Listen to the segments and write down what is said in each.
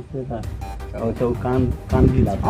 से था और तो कान कान भी लाता।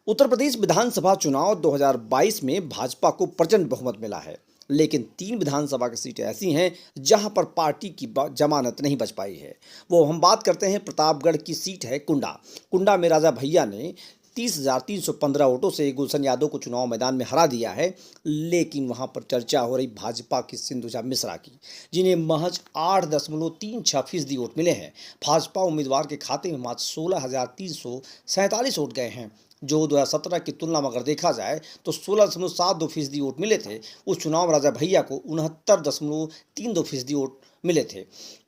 उत्तर प्रदेश विधानसभा चुनाव 2022 में भाजपा को प्रचंड बहुमत मिला है, लेकिन 3 विधानसभा की सीटें ऐसी हैं जहां पर पार्टी की जमानत नहीं बच पाई है। वो हम बात करते हैं प्रतापगढ़ की सीट है कुंडा। कुंडा में राजा भैया ने 30,315 वोटों से गुलशन यादव को चुनाव मैदान में हरा दिया है, लेकिन वहां पर चर्चा हो रही भाजपा की सिंधुजा मिश्रा की, जिन्हें महज 8.36% वोट मिले हैं। भाजपा उम्मीदवार के खाते में मात्र 16,347 वोट गए हैं, जो 2017 की तुलना में अगर देखा जाए तो 16.72% वोट मिले थे। उस चुनाव में राजा भैया को 69.32% वोट मिले थे।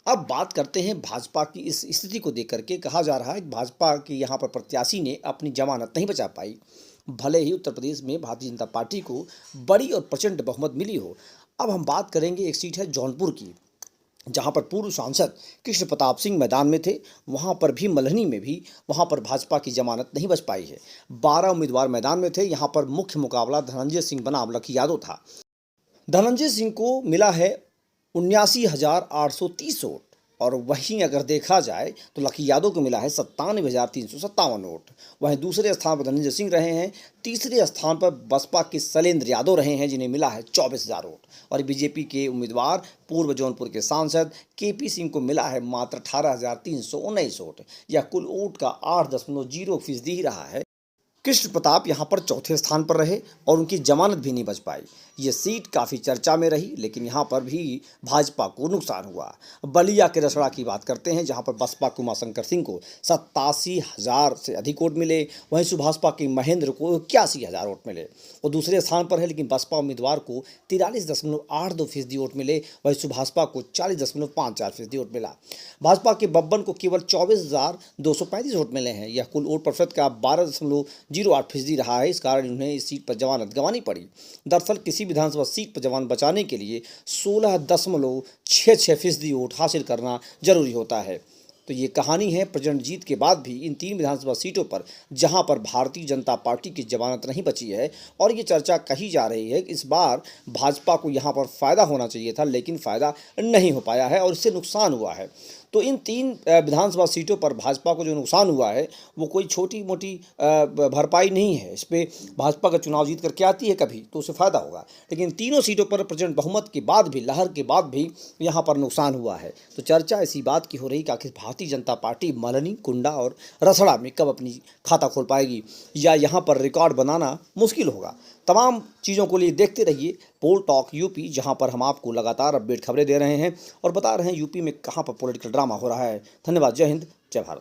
अब बात करते हैं भाजपा की इस स्थिति को देख करके। कहा जा रहा है कि भाजपा के यहाँ पर प्रत्याशी ने अपनी जमानत नहीं बचा पाई, भले ही उत्तर प्रदेश में भारतीय जनता पार्टी को बड़ी और प्रचंड बहुमत मिली हो। अब हम बात करेंगे, एक सीट है जौनपुर की, जहां पर पूर्व सांसद कृष्ण प्रताप सिंह मैदान में थे। वहां पर भी मल्हनी में भी वहां पर भाजपा की जमानत नहीं बच पाई है। 12 उम्मीदवार मैदान में थे। यहां पर मुख्य मुकाबला धनंजय सिंह बनाम लकी यादव था। धनंजय सिंह को मिला है 79,830 वोट, और वहीं अगर देखा जाए तो लकी यादव को मिला है 97,357 वोट। वहीं दूसरे स्थान पर धनंजय सिंह रहे हैं। तीसरे स्थान पर बसपा के शैलेंद्र यादव रहे हैं, जिन्हें मिला है 24,000 वोट। और बीजेपी के उम्मीदवार पूर्व जौनपुर के सांसद केपी सिंह को मिला है मात्र 18,319 वोट। यह कुल वोट का 8.0% ही रहा है। कृष्ण प्रताप यहां पर चौथे स्थान पर रहे और उनकी जमानत भी नहीं बच पाई। ये सीट काफ़ी चर्चा में रही, लेकिन यहां पर भी भाजपा को नुकसान हुआ। बलिया के रसड़ा की बात करते हैं, जहां पर बसपा के उमाशंकर सिंह को 87,000 से अधिक वोट मिले। वहीं सुभाषपा के महेंद्र को 81,000 वोट मिले। वो दूसरे स्थान पर है, लेकिन बसपा उम्मीदवार को 43.82% वोट मिले। वहीं सुभाषपा को 40.54% वोट मिला। भाजपा के बब्बन को केवल 24,235 वोट मिले हैं। यह कुल वोट प्रतिशत का 12.08% रहा है। इस कारण उन्हें इस सीट पर जमानत गंवानी पड़ी। दरअसल किसी विधानसभा सीट पर जमानत बचाने के लिए 16.66% वोट हासिल करना जरूरी होता है। तो ये कहानी है प्रचंड जीत के बाद भी इन 3 विधानसभा सीटों पर, जहां पर भारतीय जनता पार्टी की जमानत नहीं बची है। और ये चर्चा कही जा रही है कि इस बार भाजपा को यहां पर फ़ायदा होना चाहिए था, लेकिन फ़ायदा नहीं हो पाया है और इससे नुकसान हुआ है। तो इन 3 विधानसभा सीटों पर भाजपा को जो नुकसान हुआ है वो कोई छोटी मोटी भरपाई नहीं है। इस पर भाजपा का चुनाव जीत करके आती है कभी तो उसे फ़ायदा होगा, लेकिन तीनों सीटों पर प्रचंड बहुमत के बाद भी, लहर के बाद भी यहाँ पर नुकसान हुआ है। तो चर्चा इसी बात की हो रही कि आखिर भारतीय जनता पार्टी मल्हनी, कुंडा और रसड़ा में कब अपनी खाता खोल पाएगी, या यहाँ पर रिकॉर्ड बनाना मुश्किल होगा। तमाम चीज़ों को लिए देखते रहिए पोल टॉक यूपी, जहां पर हम आपको लगातार अपडेट खबरें दे रहे हैं और बता रहे हैं यूपी में कहां पर पॉलिटिकल ड्रामा हो रहा है। धन्यवाद। जय हिंद, जय भारत।